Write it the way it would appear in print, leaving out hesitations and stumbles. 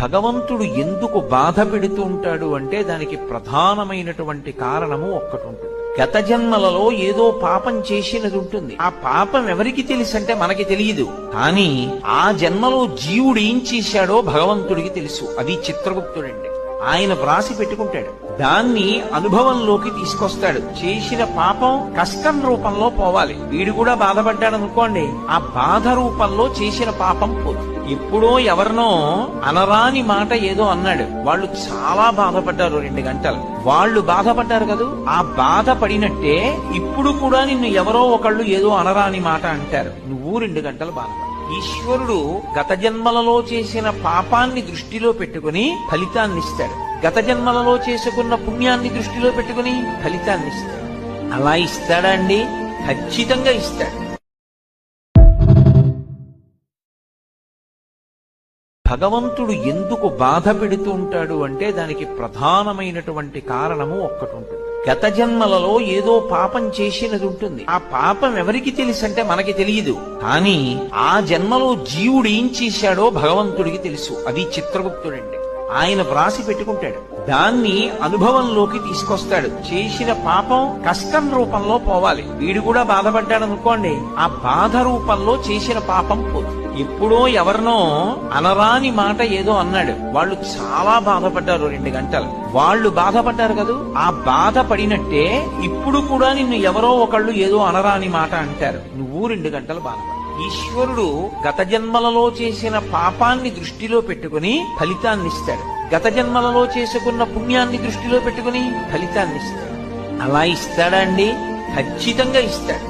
భగవంతుడు ఎందుకు బాధ పెడుతూ ఉంటాడు అంటే దానికి ప్రధానమైనటువంటి కారణము ఒక్కటి ఉంటుంది. గత జన్మలలో ఏదో పాపం చేసినది ఉంటుంది. ఆ పాపం ఎవరికి తెలుసంటే మనకి తెలియదు. కానీ ఆ జన్మలో జీవుడు ఏం చేశాడో భగవంతుడికి తెలుసు. అది చిత్రగుప్తుడండి. ఆయన వ్రాసి పెట్టుకుంటాడు. దాన్ని అనుభవంలోకి తీసుకొస్తాడు. చేసిన పాపం కష్టం రూపంలో పోవాలి. వీడు కూడా బాధపడ్డాడు అనుకోండి, ఆ బాధ రూపంలో చేసిన పాపం పోతుంది. ఎప్పుడో ఎవరినో అనరాని మాట ఏదో అన్నాడు, వాళ్ళు చాలా బాధపడ్డారు. 2 గంటలు వాళ్ళు బాధపడ్డారు కదూ. ఆ బాధ పడినట్టే ఇప్పుడు కూడా నిన్ను ఎవరో ఒకళ్ళు ఏదో అనరాని మాట అంటారు, నువ్వు 2 గంటలు బాధపడ్డావు. ఈశ్వరుడు గత జన్మలలో చేసిన పాపాన్ని దృష్టిలో పెట్టుకుని ఫలితాన్ని ఇస్తాడు. గత జన్మలలో చేసుకున్న పుణ్యాన్ని దృష్టిలో పెట్టుకుని ఫలితాన్ని ఇస్తాడు. అలా ఇస్తాడా అండి? ఖచ్చితంగా ఇస్తాడు. భగవంతుడు ఎందుకు బాధ పెడుతూ ఉంటాడు అంటే దానికి ప్రధానమైనటువంటి కారణము ఒక్కటి ఉంటుంది. గత జన్మలలో ఏదో పాపం చేసినది ఉంటుంది. ఆ పాపం ఎవరికి తెలుసంటే మనకి తెలియదు. కానీ ఆ జన్మలో జీవుడు ఏం చేశాడో భగవంతుడికి తెలుసు. అది చిత్రగుప్తుడండి. ఆయన వ్రాసి పెట్టుకుంటాడు. దాన్ని అనుభవంలోకి తీసుకొస్తాడు. చేసిన పాపం కష్టం రూపంలో పోవాలి. వీడు కూడా బాధపడ్డాడు అనుకోండి, ఆ బాధ రూపంలో చేసిన పాపం పోతుంది. ఎప్పుడో ఎవరినో అనరాని మాట ఏదో అన్నాడు, వాళ్ళు చాలా బాధపడ్డారు. 2 గంటలు వాళ్ళు బాధపడ్డారు కదూ. ఆ బాధ పడినట్టే ఇప్పుడు కూడా నిన్ను ఎవరో ఒకళ్ళు ఏదో అనరాని మాట అంటారు, నువ్వు 2 గంటలు బాధపడ్డావు. ఈశ్వరుడు గత జన్మలలో చేసిన పాపాన్ని దృష్టిలో పెట్టుకుని ఫలితాన్ని ఇస్తాడు. గత జన్మలలో చేసుకున్న పుణ్యాన్ని దృష్టిలో పెట్టుకుని ఫలితాన్ని ఇస్తాడు. అలా ఇస్తాడా అండి? ఖచ్చితంగా ఇస్తాడు.